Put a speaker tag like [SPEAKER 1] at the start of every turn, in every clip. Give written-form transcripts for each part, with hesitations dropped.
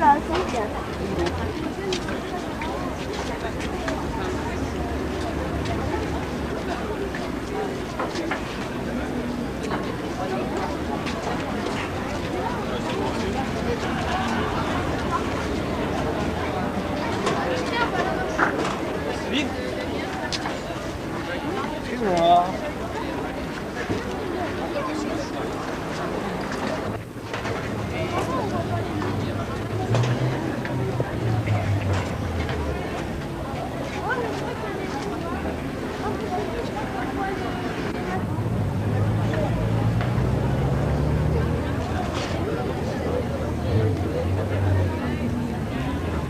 [SPEAKER 1] là, c'est bien.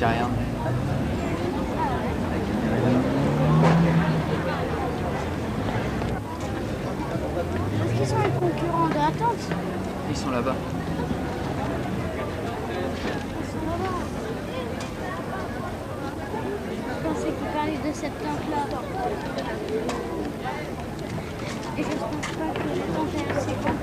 [SPEAKER 2] Rien.
[SPEAKER 1] Est-ce qu'ils sont les concurrents de l'attente?
[SPEAKER 2] Ils sont là-bas.
[SPEAKER 1] Je pensais qu'ils parlaient de cette tente-là. Et je ne pense pas que les tentes aient assez grand.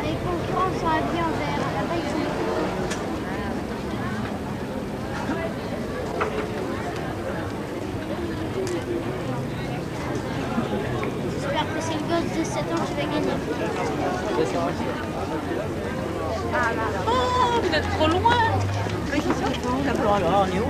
[SPEAKER 1] Les concurrents sont habillés en vert. Là-bas, ils sont J'espère que c'est le gosse de 7 ans qui va gagner.
[SPEAKER 3] Oh, vous êtes trop loin. Alors, on est où?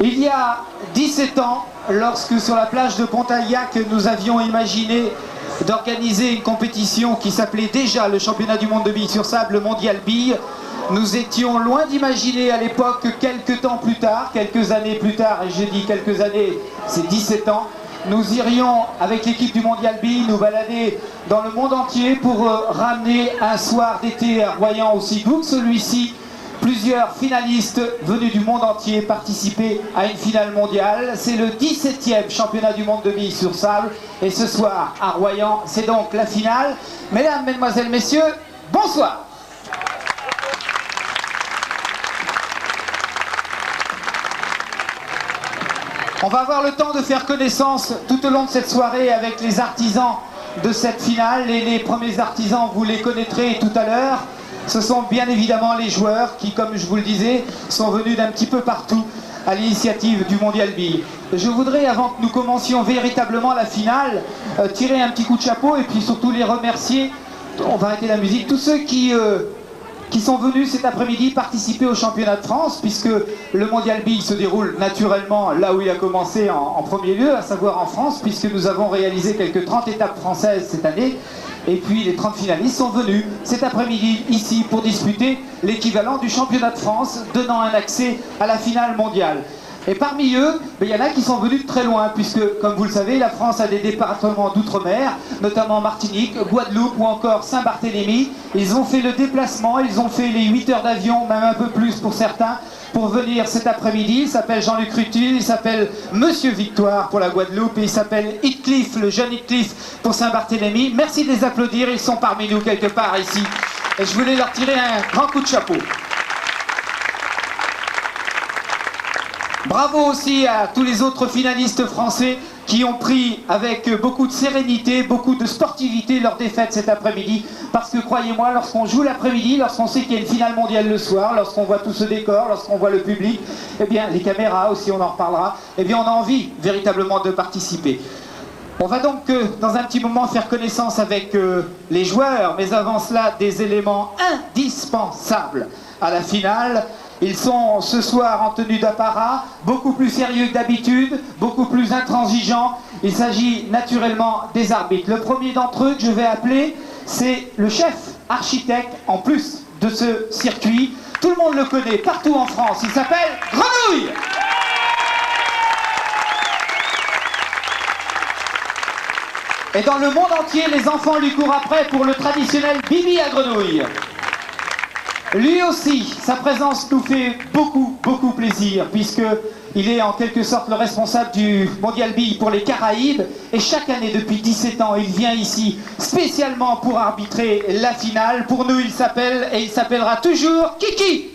[SPEAKER 4] Il y a 17 ans, lorsque sur la plage de Pontagnac, nous avions imaginé d'organiser une compétition qui s'appelait déjà le championnat du monde de billes sur sable, le mondial billes, nous étions loin d'imaginer à l'époque que quelques temps plus tard, quelques années plus tard, et je dis quelques années, c'est 17 ans, nous irions avec l'équipe du mondial billes nous balader dans le monde entier pour ramener un soir d'été à Royan aussi doux que celui-ci, plusieurs finalistes venus du monde entier participer à une finale mondiale. C'est le 17e championnat du monde de billes sur sable. Et ce soir, à Royan, c'est donc la finale. Mesdames, Mesdemoiselles, Messieurs, bonsoir. On va avoir le temps de faire connaissance tout au long de cette soirée avec les artisans de cette finale. Et les premiers artisans, vous les connaîtrez tout à l'heure. Ce sont bien évidemment les joueurs qui, comme je vous le disais, sont venus d'un petit peu partout à l'initiative du Mondial Billes. Je voudrais, avant que nous commencions véritablement la finale, tirer un petit coup de chapeau et puis surtout les remercier. On va arrêter la musique. Tous ceux qui sont venus cet après-midi participer au championnat de France, puisque le Mondial Billes se déroule naturellement là où il a commencé en premier lieu, à savoir en France, puisque nous avons réalisé quelques 30 étapes françaises cette année. Et puis les 30 finalistes sont venus cet après-midi ici pour disputer l'équivalent du championnat de France, donnant un accès à la finale mondiale. Et parmi eux, il y en a qui sont venus de très loin, puisque, comme vous le savez, la France a des départements d'outre-mer, notamment Martinique, Guadeloupe ou encore Saint-Barthélemy. Ils ont fait le déplacement, ils ont fait les 8 heures d'avion, même un peu plus pour certains, pour venir cet après-midi. Il s'appelle Jean-Luc Rutul, il s'appelle Monsieur Victoire pour la Guadeloupe, et il s'appelle Heathcliff, le jeune Heathcliff pour Saint-Barthélemy. Merci de les applaudir, ils sont parmi nous quelque part ici. Et je voulais leur tirer un grand coup de chapeau. Bravo aussi à tous les autres finalistes français qui ont pris avec beaucoup de sérénité, beaucoup de sportivité leur défaite cet après-midi. Parce que croyez-moi, lorsqu'on joue l'après-midi, lorsqu'on sait qu'il y a une finale mondiale le soir, lorsqu'on voit tout ce décor, lorsqu'on voit le public, eh bien les caméras aussi, on en reparlera, eh bien on a envie véritablement de participer. On va donc dans un petit moment faire connaissance avec les joueurs, mais avant cela des éléments indispensables à la finale. Ils sont ce soir en tenue d'apparat, beaucoup plus sérieux que d'habitude, beaucoup plus intransigeants. Il s'agit naturellement des arbitres. Le premier d'entre eux que je vais appeler, c'est le chef architecte en plus de ce circuit. Tout le monde le connaît partout en France. Il s'appelle Grenouille. Et dans le monde entier, les enfants lui courent après pour le traditionnel Bibi à Grenouille. Lui aussi, sa présence nous fait beaucoup plaisir, puisqu'il est en quelque sorte le responsable du Mondial Billes pour les Caraïbes. Et chaque année, depuis 17 ans, il vient ici spécialement pour arbitrer la finale. Pour nous, il s'appelle, et il s'appellera toujours Kiki.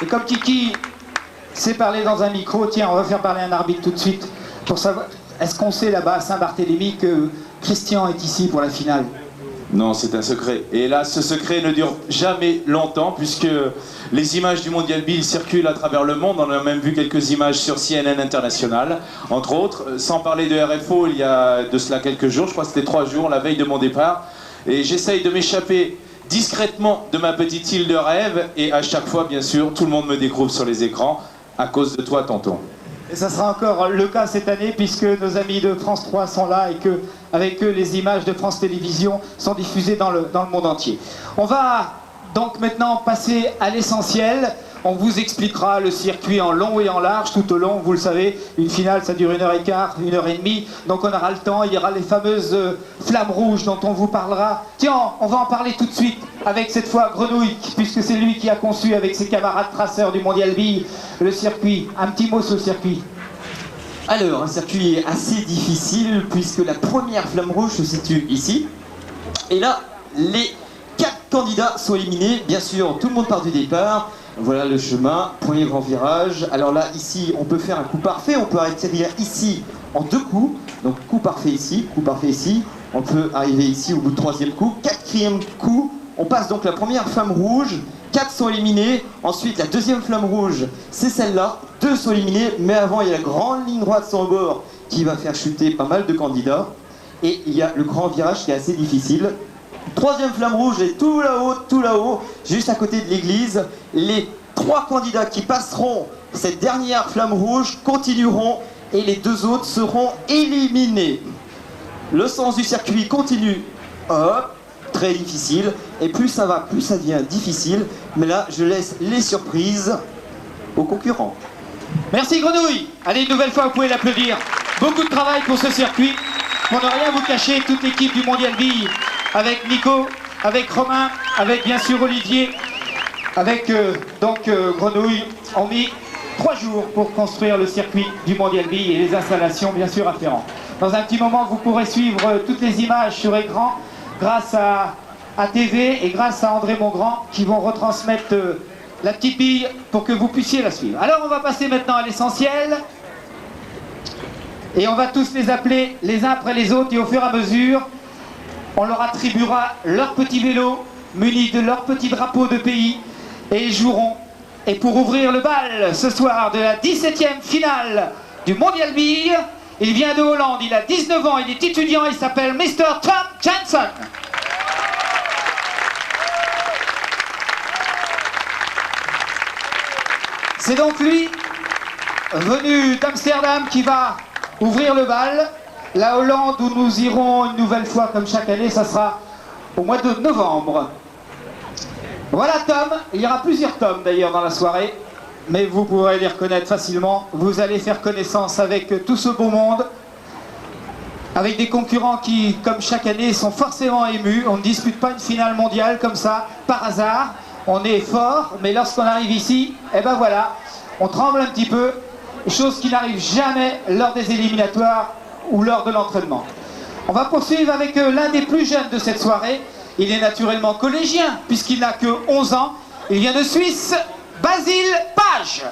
[SPEAKER 4] Et comme Kiki sait parler dans un micro, tiens, on va faire parler un arbitre tout de suite. Pour savoir, est-ce qu'on sait là-bas à Saint-Barthélemy que Christian est ici pour la finale?
[SPEAKER 5] Non, c'est un secret. Et là, ce secret ne dure jamais longtemps, puisque les images du Mondial Billes circulent à travers le monde. On a même vu quelques images sur CNN International, entre autres. Sans parler de RFO, il y a de cela quelques jours, je crois que c'était 3 jours, la veille de mon départ. Et j'essaye de m'échapper discrètement de ma petite île de rêve. Et à chaque fois, bien sûr, tout le monde me découvre sur les écrans, à cause de toi, tonton.
[SPEAKER 4] Et ça sera encore le cas cette année, puisque nos amis de France 3 sont là et que, avec eux, les images de France Télévisions sont diffusées dans le monde entier. On va donc maintenant passer à l'essentiel. On vous expliquera le circuit en long et en large tout au long. Vous le savez, une finale, ça dure 1h15, 1h30. Donc on aura le temps. Il y aura les fameuses flammes rouges dont on vous parlera. Tiens, on va en parler tout de suite avec cette fois Grenouille, puisque c'est lui qui a conçu avec ses camarades traceurs du Mondial Billes le circuit. Un petit mot sur le circuit.
[SPEAKER 6] Alors, un circuit assez difficile puisque la première flamme rouge se situe ici. Et là, les 4 candidats sont éliminés. Bien sûr, tout le monde part du départ. Voilà le chemin, premier grand virage. Alors là, ici, on peut faire un coup parfait. On peut atterrir ici en 2 coups. Donc, coup parfait ici, coup parfait ici. On peut arriver ici au bout du 3e coup. 4e coup, on passe donc la première flamme rouge. 4 sont éliminés. Ensuite, la 2e flamme rouge, c'est celle-là. 2 sont éliminés. Mais avant, il y a la grande ligne droite sans bord qui va faire chuter pas mal de candidats. Et il y a le grand virage qui est assez difficile. 3e flamme rouge est tout là-haut, juste à côté de l'église. Les 3 candidats qui passeront cette dernière flamme rouge continueront et les 2 autres seront éliminés. Le sens du circuit continue. Hop, très difficile. Et plus ça va, plus ça devient difficile. Mais là, je laisse les surprises aux concurrents.
[SPEAKER 4] Merci Grenouille. Allez, une nouvelle fois, vous pouvez l'applaudir. Beaucoup de travail pour ce circuit. Pour ne rien vous cacher, toute l'équipe du Mondial Bille, avec Nico, avec Romain, avec bien sûr Olivier, avec Grenouille, ont mis 3 jours pour construire le circuit du Mondial Bille et les installations bien sûr afférentes. Dans un petit moment, vous pourrez suivre toutes les images sur écran grâce à TV et grâce à André Mongrand qui vont retransmettre la petite bille pour que vous puissiez la suivre. Alors on va passer maintenant à l'essentiel et on va tous les appeler les uns après les autres et au fur et à mesure on leur attribuera leur petit vélo muni de leur petit drapeau de pays et ils joueront. Et pour ouvrir le bal ce soir de la 17e finale du Mondial Bille, il vient de Hollande, il a 19 ans, il est étudiant, il s'appelle Mr. Tom Jensen. C'est donc lui, venu d'Amsterdam, qui va ouvrir le bal. La Hollande, où nous irons une nouvelle fois, comme chaque année, ça sera au mois de novembre. Voilà Tom, il y aura plusieurs Toms d'ailleurs dans la soirée, mais vous pourrez les reconnaître facilement. Vous allez faire connaissance avec tout ce beau monde, avec des concurrents qui, comme chaque année, sont forcément émus. On ne dispute pas une finale mondiale comme ça, par hasard. On est fort, mais lorsqu'on arrive ici, eh ben voilà, on tremble un petit peu, chose qui n'arrive jamais lors des éliminatoires ou lors de l'entraînement. On va poursuivre avec l'un des plus jeunes de cette soirée. Il est naturellement collégien, puisqu'il n'a que 11 ans. Il vient de Suisse, Basile Page.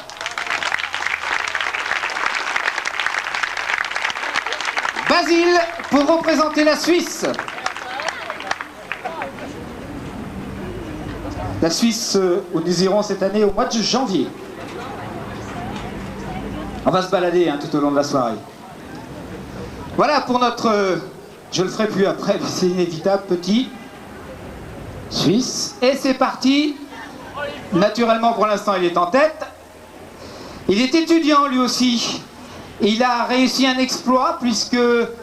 [SPEAKER 4] Basile, pour représenter la Suisse. La Suisse, où nous irons cette année au mois de janvier. On va se balader tout au long de la soirée. Voilà pour notre... je le ferai plus après, mais c'est inévitable, petit Suisse. Et c'est parti. Naturellement, pour l'instant, il est en tête. Il est étudiant, lui aussi. Il a réussi un exploit, puisque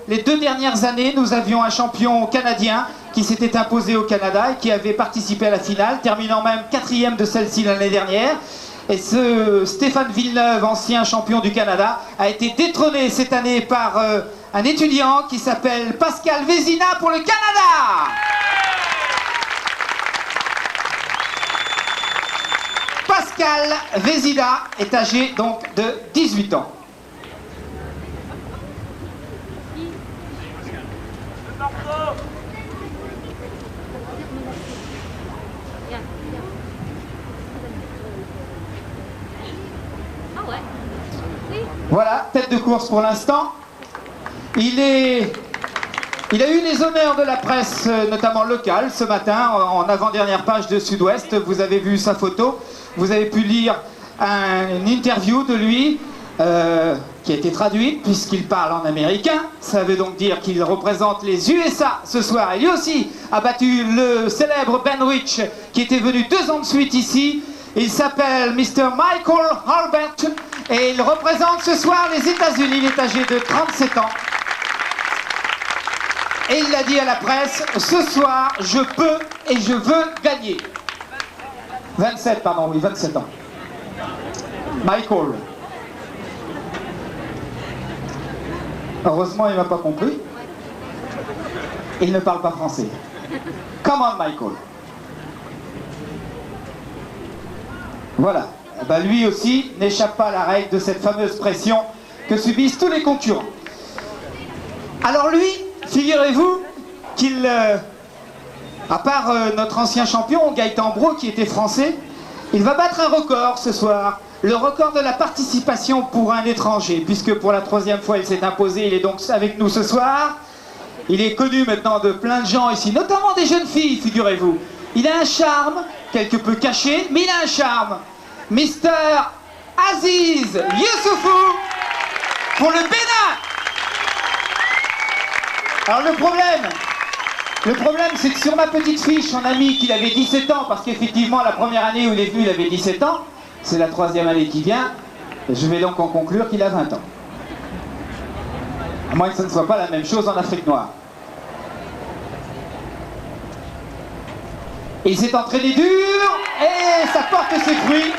[SPEAKER 4] les 2 dernières années, nous avions un champion canadien qui s'était imposé au Canada et qui avait participé à la finale, terminant même 4e de celle-ci l'année dernière. Et ce Stéphane Villeneuve, ancien champion du Canada, a été détrôné cette année par un étudiant qui s'appelle Pascal Vézina pour le Canada. Pascal Vézina est âgé donc de 18 ans. Voilà, tête de course pour l'instant. Il a eu les honneurs de la presse, notamment locale, ce matin, en avant-dernière page de Sud-Ouest. Vous avez vu sa photo. Vous avez pu lire une interview de lui qui a été traduite puisqu'il parle en américain. Ça veut donc dire qu'il représente les USA ce soir. Et lui aussi a battu le célèbre Ben Rich qui était venu 2 ans de suite ici. Il s'appelle Mr. Michael Harbert et il représente ce soir les États-Unis. Il est âgé de 37 ans. Et il a dit à la presse, ce soir, je peux et je veux gagner. 27, pardon, oui, 27 ans. Michael. Heureusement, il ne m'a pas compris. Il ne parle pas français. Come on, Michael. Voilà. Ben, lui aussi n'échappe pas à la règle de cette fameuse pression que subissent tous les concurrents. Alors lui, figurez-vous qu'il, à part notre ancien champion, Gaëtan Brault, qui était français, il va battre un record ce soir. Le record de la participation pour un étranger, puisque pour la 3e fois il s'est imposé, il est donc avec nous ce soir. Il est connu maintenant de plein de gens ici, notamment des jeunes filles, figurez-vous. Il a un charme, quelque peu caché, mais il a un charme. Mr. Aziz Youssoufou pour le Bénin. Alors le problème c'est que sur ma petite fiche, on a mis qu'il avait 17 ans, parce qu'effectivement la première année où il est venu, il avait 17 ans. C'est la 3e année qui vient. Et je vais donc en conclure qu'il a 20 ans. À moins que ce ne soit pas la même chose en Afrique noire. Et il s'est entraîné dur et ça porte ses fruits.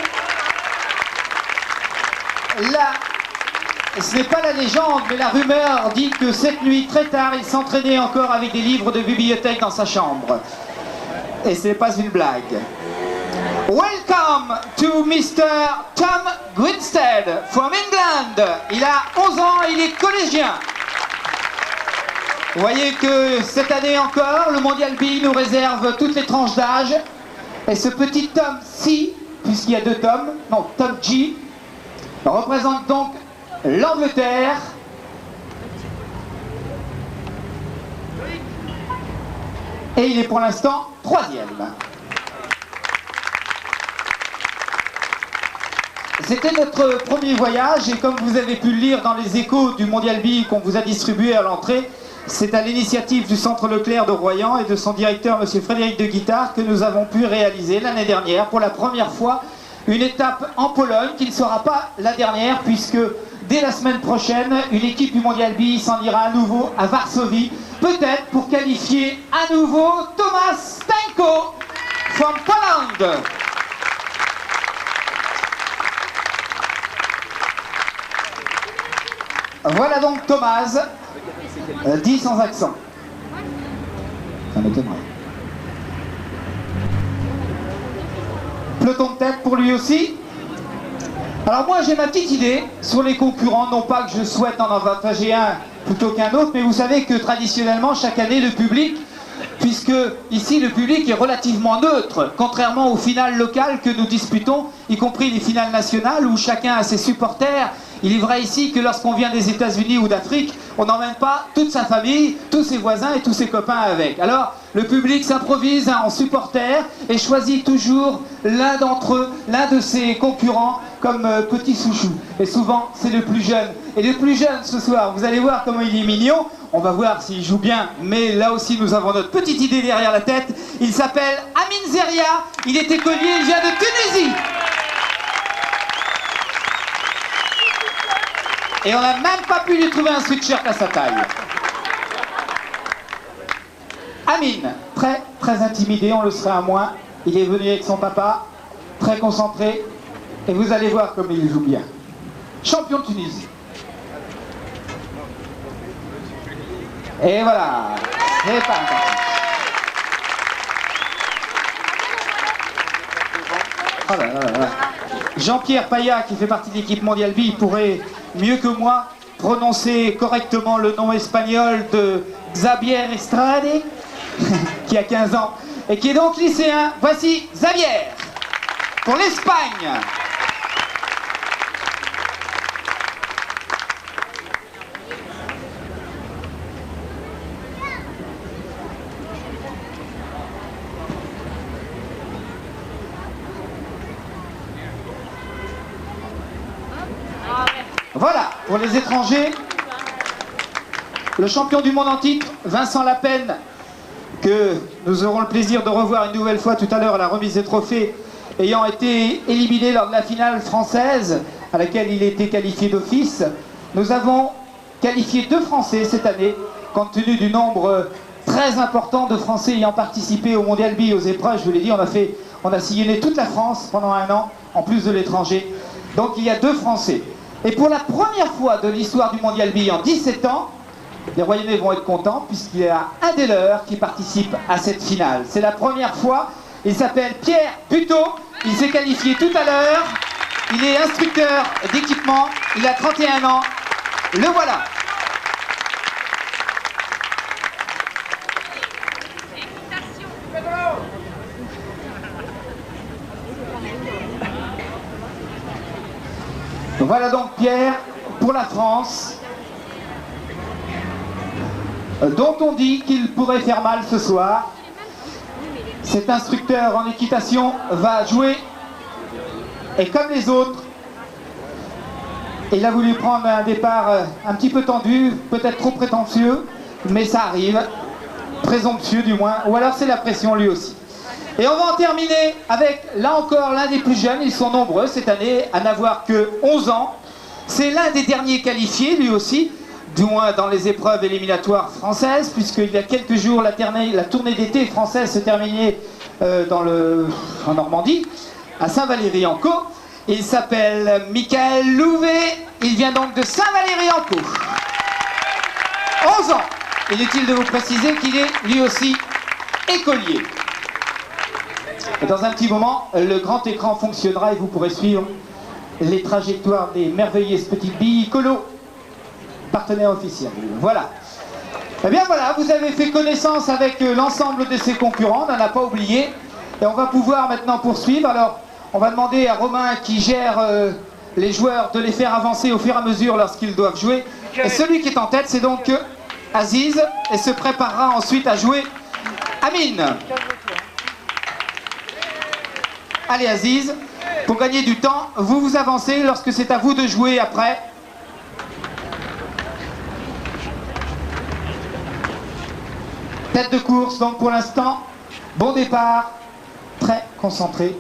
[SPEAKER 4] ce n'est pas la légende, mais la rumeur dit que cette nuit, très tard, il s'entraînait encore avec des livres de bibliothèque dans sa chambre. Et ce n'est pas une blague. Welcome to Mr. Tom Gwinstead from England. Il a 11 ans et il est collégien. Vous voyez que cette année encore, le Mondial B nous réserve toutes les tranches d'âge. Et ce petit Tom C, puisqu'il y a deux Tom, non, Tom G, représente donc l'Angleterre. Et il est pour l'instant 3e. C'était notre premier voyage et comme vous avez pu le lire dans les échos du Mondial B qu'on vous a distribué à l'entrée, c'est à l'initiative du Centre Leclerc de Royan et de son directeur, M. Frédéric de Guittard, que nous avons pu réaliser l'année dernière, pour la première fois, une étape en Pologne, qui ne sera pas la dernière, puisque dès la semaine prochaine, une équipe du Mondial B s'en ira à nouveau à Varsovie, peut-être pour qualifier à nouveau Thomas Stenko from Poland. Voilà donc Thomas, dit sans accent. Ça m'étonnerait. Peloton de tête pour lui aussi. Alors moi j'ai ma petite idée sur les concurrents, non pas que je souhaite en avantager un plutôt qu'un autre, mais vous savez que traditionnellement chaque année le public, puisque ici le public est relativement neutre, contrairement aux finales locales que nous disputons, y compris les finales nationales où chacun a ses supporters. Il est vrai ici que lorsqu'on vient des États-Unis ou d'Afrique, on n'emmène pas toute sa famille, tous ses voisins et tous ses copains avec. Alors, le public s'improvise en supporter et choisit toujours l'un d'entre eux, l'un de ses concurrents comme petit chouchou. Et souvent, c'est le plus jeune. Et le plus jeune ce soir, vous allez voir comment il est mignon. On va voir s'il joue bien, mais là aussi nous avons notre petite idée derrière la tête. Il s'appelle Amin Zeria, il est écolier, il vient de Tunisie. Et on n'a même pas pu lui trouver un sweatshirt à sa taille. Amin, très intimidé, on le serait à moins. Il est venu avec son papa, très concentré. Et vous allez voir comme il joue bien. Champion de Tunisie. Et voilà, c'est parti. Oh là là là. Jean-Pierre Paya, qui fait partie de l'équipe Mondial B, pourrait mieux que moi prononcer correctement le nom espagnol de Xavier Estrade, qui a 15 ans et qui est donc lycéen. Voici Xavier pour l'Espagne. Voilà, pour les étrangers, le champion du monde en titre, Vincent Lapen, que nous aurons le plaisir de revoir une nouvelle fois tout à l'heure à la remise des trophées, ayant été éliminé lors de la finale française, à laquelle il était qualifié d'office. Nous avons qualifié 2 Français cette année, compte tenu du nombre très important de Français ayant participé au Mondial B, aux épreuves. Je vous l'ai dit, on a sillonné toute la France pendant un an, en plus de l'étranger. Donc il y a 2 Français. Et pour la première fois de l'histoire du Mondial B en 17 ans, les Royaumes vont être contents puisqu'il y a un des leurs qui participe à cette finale. C'est la première fois. Il s'appelle Pierre Buteau. Il s'est qualifié tout à l'heure. Il est instructeur d'équipement. Il a 31 ans. Le voilà. Voilà donc Pierre pour la France, dont on dit qu'il pourrait faire mal ce soir. Cet instructeur en équitation va jouer, et comme les autres, il a voulu prendre un départ un petit peu tendu, peut-être trop prétentieux, mais ça arrive, présomptueux du moins, ou alors c'est la pression lui aussi. Et on va en terminer avec, là encore, l'un des plus jeunes. Ils sont nombreux cette année à n'avoir que 11 ans. C'est l'un des derniers qualifiés, lui aussi, du moins dans les épreuves éliminatoires françaises, puisqu'il y a quelques jours, la tournée d'été française se terminait en Normandie, à Saint-Valery-en-Caux. Il s'appelle Michael Louvet. Il vient donc de Saint-Valery-en-Caux. 11 ans. Inutile de vous préciser qu'il est lui aussi écolier. Et dans un petit moment, le grand écran fonctionnera et vous pourrez suivre les trajectoires des merveilleuses petites billes Colo, partenaire officiel. Voilà. Eh bien voilà, vous avez fait connaissance avec l'ensemble de ses concurrents, on n'en a pas oublié. Et on va pouvoir maintenant poursuivre. Alors, on va demander à Romain qui gère les joueurs de les faire avancer au fur et à mesure lorsqu'ils doivent jouer. Et celui qui est en tête, c'est donc Aziz, et se préparera ensuite à jouer Amine. Allez Aziz, pour gagner du temps, vous vous avancez lorsque c'est à vous de jouer après. Tête de course, donc pour l'instant, bon départ, très concentré.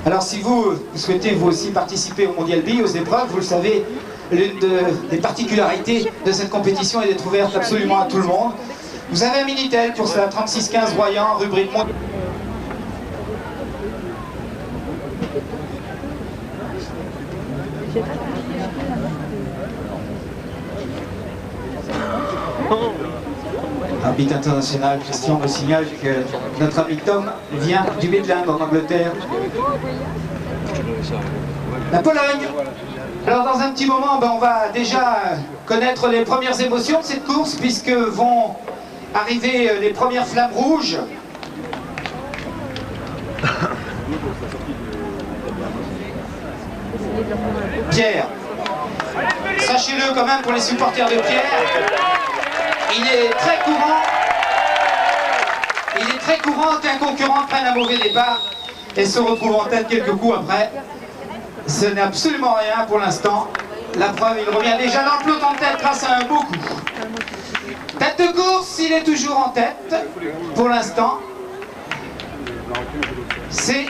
[SPEAKER 4] Alors si vous souhaitez vous aussi participer au Mondial B, aux épreuves, vous le savez, l'une des particularités de cette compétition est d'être ouverte absolument à tout le monde. Vous avez un Minitel pour cela, 3615 Royan, rubrique Mondial. Arbitre international, Christian me signale que notre ami Tom vient du Midland en Angleterre. La Pologne. Alors dans un petit moment, on va déjà connaître les premières émotions de cette course puisque vont arriver les premières flammes rouges. Pierre, sachez-le quand même pour les supporters de Pierre, il est très courant qu'un concurrent prenne un mauvais départ et se retrouve en tête quelques coups après. Ce n'est absolument rien pour l'instant. La preuve, il revient déjà dans le peloton de tête grâce à un beau coup. Tête de course, il est toujours en tête. Pour l'instant, c'est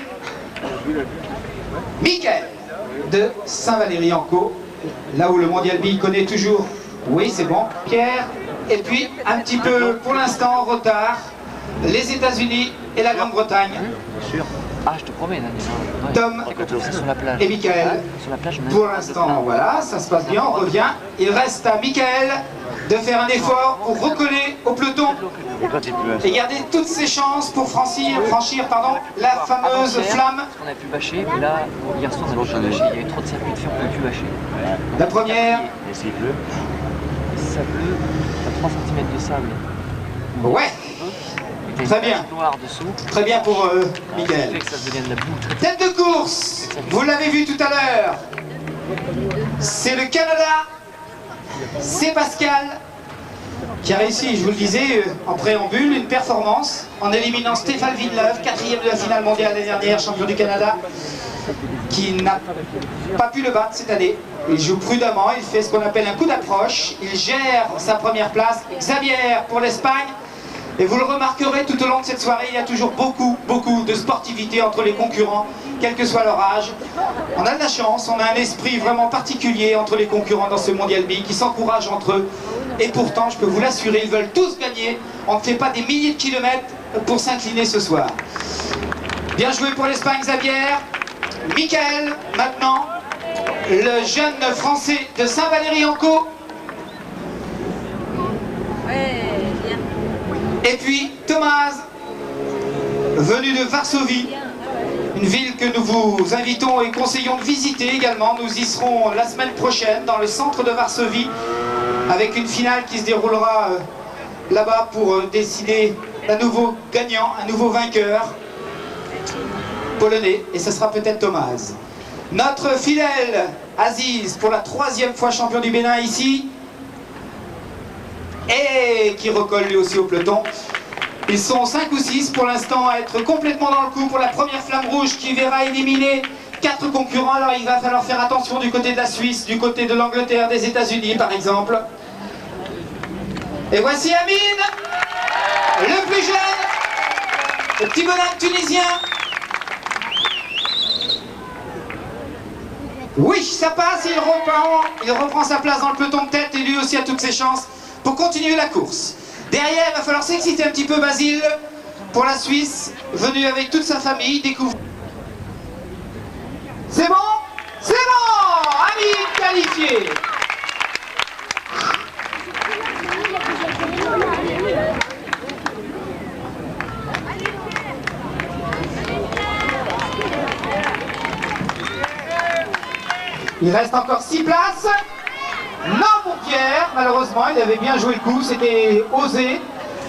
[SPEAKER 4] Michael de Saint-Valery-en-Caux. Là où le Mondial B connaît toujours. Oui, c'est bon. Pierre. Et puis, un petit peu, pour l'instant, en retard, les États-Unis et la Grande-Bretagne.
[SPEAKER 2] Bien sûr. Ah, je te promets, Daniel.
[SPEAKER 4] Tom
[SPEAKER 2] sur la plage.
[SPEAKER 4] et Michael.
[SPEAKER 2] Sur la plage,
[SPEAKER 4] Pour l'instant, voilà, ça se passe bien, on revient. Il reste à Michael de faire un effort pour recoller au peloton et garder toutes ses chances pour franchir la fameuse flamme.
[SPEAKER 2] On a pu bâcher, mais là, hier soir, on a pu bâcher. Il y a eu trop de circuits de fer, on a pu bâcher.
[SPEAKER 4] La première.
[SPEAKER 2] Et s'il pleut, si ça pleut, t'as 3 cm de sable.
[SPEAKER 4] Ouais. Très bien. Très bien pour Michael. Tête de course, vous l'avez vu tout à l'heure. C'est le Canada. C'est Pascal qui a réussi, je vous le disais, en préambule, une performance en éliminant Stéphane Villeneuve, 4e de la finale mondiale l'année dernière, champion du Canada, qui n'a pas pu le battre cette année. Il joue prudemment, il fait ce qu'on appelle un coup d'approche, il gère sa première place. Xavier pour l'Espagne. Et vous le remarquerez tout au long de cette soirée, il y a toujours beaucoup de sportivité entre les concurrents, quel que soit leur âge. On a de la chance, on a un esprit vraiment particulier entre les concurrents dans ce Mondial B qui s'encouragent entre eux. Et pourtant, je peux vous l'assurer, ils veulent tous gagner. On ne fait pas des milliers de kilomètres pour s'incliner ce soir. Bien joué pour l'Espagne, Xavier. Michael, maintenant, le jeune français de Saint-Valery-en-Caux. Et puis Thomas, venu de Varsovie, une ville que nous vous invitons et conseillons de visiter également. Nous y serons la semaine prochaine dans le centre de Varsovie avec une finale qui se déroulera là-bas pour décider un nouveau gagnant, un nouveau vainqueur polonais, et ce sera peut-être Thomas. Notre fidèle Aziz, pour la 3e fois champion du Bénin ici, et qui recolle lui aussi au peloton. Ils sont 5 ou 6 pour l'instant à être complètement dans le coup pour la première flamme rouge qui verra éliminer 4 concurrents. Alors il va falloir faire attention du côté de la Suisse, du côté de l'Angleterre, des États-Unis par exemple. Et voici Amine, le plus jeune, le petit bonhomme tunisien. Oui, ça passe, il reprend sa place dans le peloton de tête et lui aussi a toutes ses chances pour continuer la course. Derrière, il va falloir s'exciter un petit peu, Basile. pour la Suisse, venu avec toute sa famille, découvre. C'est bon? C'est bon! Amine qualifié! Il reste encore 6 places. Non pour Pierre, malheureusement, il avait bien joué le coup, c'était osé,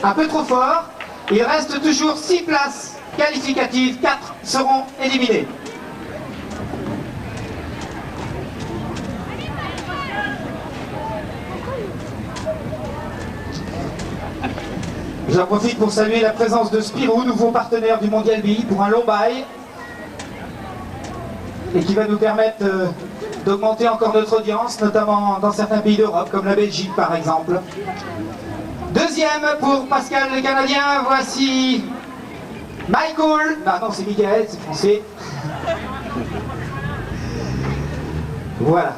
[SPEAKER 4] un peu trop fort. Il reste toujours 6 places qualificatives, 4 seront éliminés. J'en profite pour saluer la présence de Spirou, nouveau partenaire du Mondial BI pour un long bail et qui va nous permettre d'augmenter encore notre audience, notamment dans certains pays d'Europe, comme la Belgique par exemple. Deuxième pour Pascal le Canadien, voici Michael. Non, c'est Michael, c'est français. Voilà.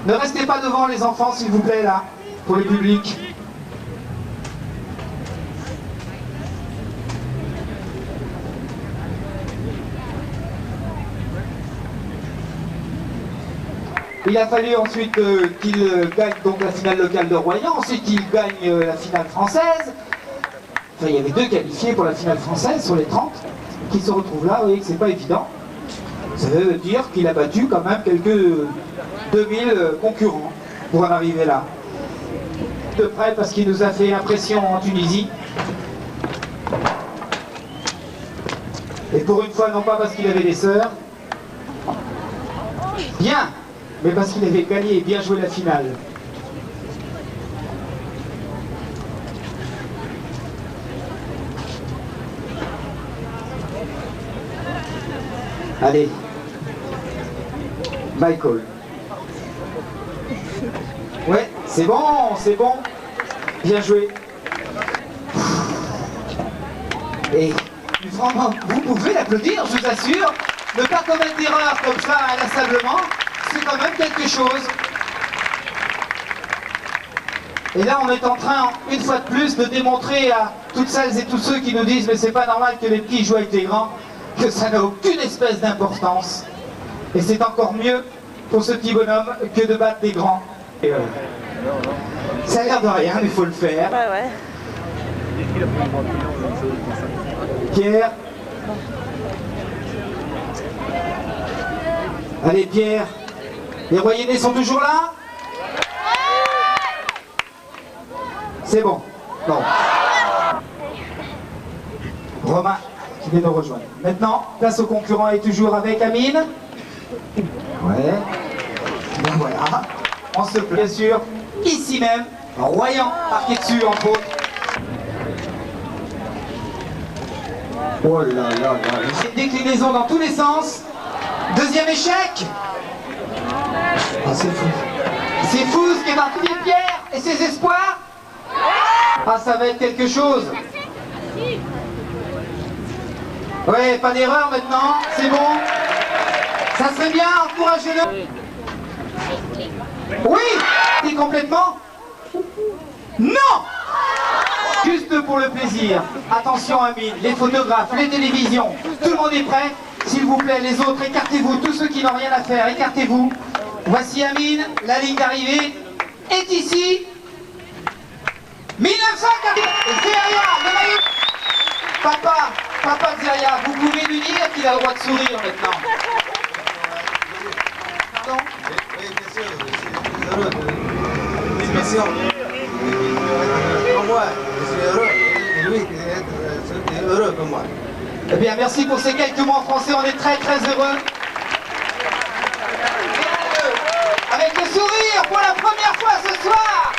[SPEAKER 4] Ne restez pas devant les enfants s'il vous plaît là, pour le public. Il a fallu ensuite qu'il gagne donc la finale locale de Royan, ensuite il gagne la finale française. Enfin, il y avait 2 qualifiés pour la finale française sur les 30 qui se retrouvent là, vous voyez que c'est pas évident. Ça veut dire qu'il a battu quand même quelques 2000 concurrents pour en arriver là. De près parce qu'il nous a fait impression en Tunisie. Et pour une fois, non pas parce qu'il avait des sœurs. Bien! Mais parce qu'il avait gagné et bien joué la finale. Allez. Michael. Ouais, c'est bon, c'est bon. Bien joué. Et vraiment, vous pouvez l'applaudir, je vous assure. Ne pas commettre d'erreur comme ça inlassablement. C'est quand même quelque chose. Et là, on est en train, une fois de plus, de démontrer à toutes celles et tous ceux qui nous disent « mais c'est pas normal que les petits jouent avec les grands », que ça n'a aucune espèce d'importance. Et c'est encore mieux pour ce petit bonhomme que de battre des grands. Et ça a l'air de rien, mais il faut le faire.
[SPEAKER 3] Ouais.
[SPEAKER 4] Pierre. Allez, Pierre. Les Royennais sont toujours là? C'est bon. Bon. Romain qui vient nous rejoindre. Maintenant, place au concurrent est toujours avec Amine. Ouais. Bon voilà. On se plaît bien sûr. Ici même, Royan, marqué dessus entre autres. Oh là là là. Une déclinaison dans tous les sens. Deuxième échec. Ah, c'est fou. C'est fou ce qu'est marqué Pierre et ses espoirs. Ah, ça va être quelque chose. Ouais, pas d'erreur maintenant, c'est bon. Ça serait bien, encouragez-le. Oui, et complètement. Non. Juste pour le plaisir. Attention Amine, les photographes, les télévisions, tout le monde est prêt. S'il vous plaît, les autres, écartez-vous, tous ceux qui n'ont rien à faire, écartez-vous. Voici Amine, la ligne d'arrivée est ici. 1940. Zeria, le maillot. Papa Zeria, vous pouvez lui dire qu'il a le droit de sourire maintenant. Pardon?
[SPEAKER 2] Oui, bien sûr, je suis heureux de l'expression. Pour moi, je suis heureux, et lui est heureux comme moi.
[SPEAKER 4] Eh bien, merci pour ces quelques mots en français, on est très très heureux. Avec le sourire pour la première fois ce soir.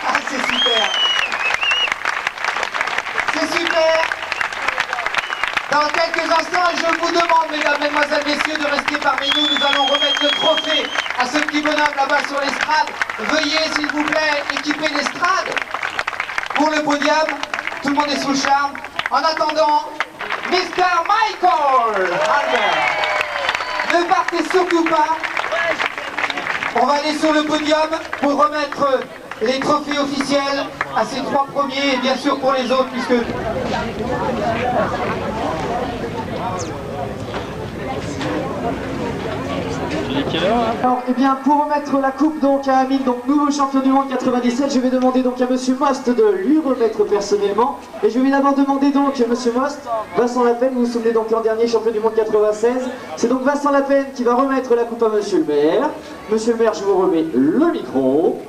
[SPEAKER 4] Ah, c'est super. C'est super. Dans quelques instants, je vous demande, mesdames, mesdemoiselles, messieurs, de rester parmi nous. Nous allons remettre le trophée à ce petit bonhomme là-bas sur l'estrade. Veuillez, s'il vous plaît, équiper l'estrade pour le podium. Tout le monde est sous le charme. En attendant, Mr. Michael Albert, ne partez surtout pas. On va aller sur le podium pour remettre les trophées officiels à ces 3 premiers et bien sûr pour les autres puisque Alors, eh bien, pour remettre la coupe donc à Amine, donc nouveau champion du monde 97, je vais demander donc à Monsieur Most de lui remettre personnellement. Et je vais d'abord demander donc à Monsieur Most, Vincent Lapen, vous vous souvenez donc l'an dernier champion du monde 96. C'est donc Vincent Lapen qui va remettre la coupe à Monsieur le maire. Monsieur le maire, je vous remets le micro.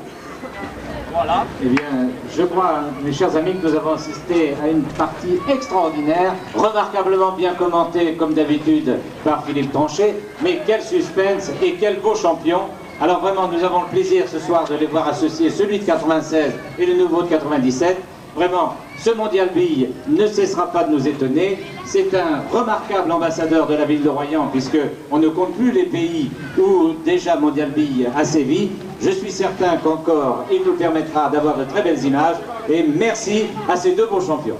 [SPEAKER 7] Voilà. Eh bien, je crois, mes chers amis, que nous avons assisté à une partie extraordinaire, remarquablement bien commentée, comme d'habitude, par Philippe Tronchet. Mais quel suspense et quel beau champion! Alors vraiment, nous avons le plaisir ce soir de les voir associer celui de 96 et le nouveau de 97. Vraiment, ce Mondial Bille ne cessera pas de nous étonner. C'est un remarquable ambassadeur de la ville de Royan, puisqu'on ne compte plus les pays où déjà Mondial Bille a sévi. Je suis certain qu'encore, il nous permettra d'avoir de très belles images. Et merci à ces deux beaux champions.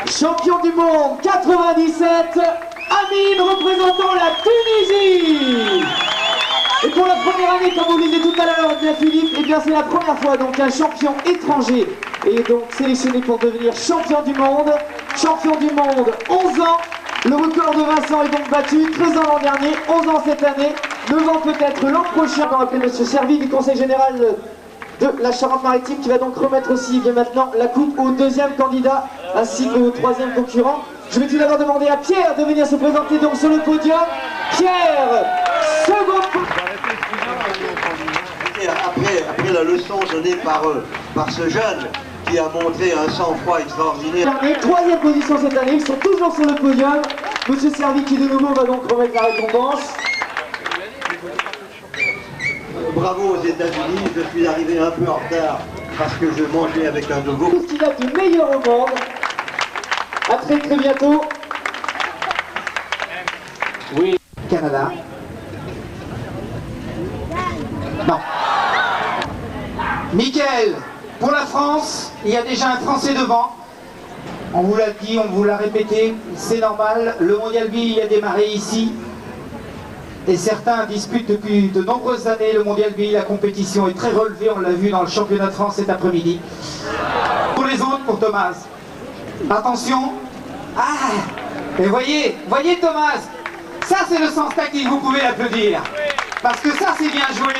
[SPEAKER 4] Champion du monde 97, Amine représentant la Tunisie. Et pour la première année, comme vous le disiez tout à l'heure, bien Philippe, et bien c'est la première fois donc un champion étranger est donc sélectionné pour devenir champion du monde. Champion du monde, 11 ans. Le record de Vincent est donc battu, 13 ans l'an dernier, 11 ans cette année, 9 ans peut-être l'an prochain. On va appeler M. Servi du Conseil Général de la Charente-Maritime qui va donc remettre aussi bien maintenant la coupe au deuxième candidat ainsi qu'au troisième concurrent. Je vais tout d'abord demander à Pierre de venir se présenter donc sur le podium. Pierre, second.
[SPEAKER 8] Après la leçon donnée par ce jeune qui a montré un sang-froid extraordinaire.
[SPEAKER 4] Troisième position cette année, ils sont toujours sur le podium. Monsieur Servi qui de nouveau va donc remettre la récompense.
[SPEAKER 8] Bravo aux États-Unis, je suis arrivé un peu en retard parce que je mangeais avec un nouveau.
[SPEAKER 4] Tout ce qu'il a de meilleur au monde. À très très bientôt.
[SPEAKER 7] Oui.
[SPEAKER 4] Canada. Non. Mickaël, pour la France, il y a déjà un Français devant. On vous l'a dit, on vous l'a répété, c'est normal. Le Mondial Bille a démarré ici. Et certains disputent depuis de nombreuses années le Mondial Bille. La compétition est très relevée, on l'a vu dans le championnat de France cet après-midi. Pour les autres, pour Thomas. Attention. Ah, et voyez Thomas, ça c'est le sens tactique, vous pouvez l'applaudir. Parce que ça c'est bien joué.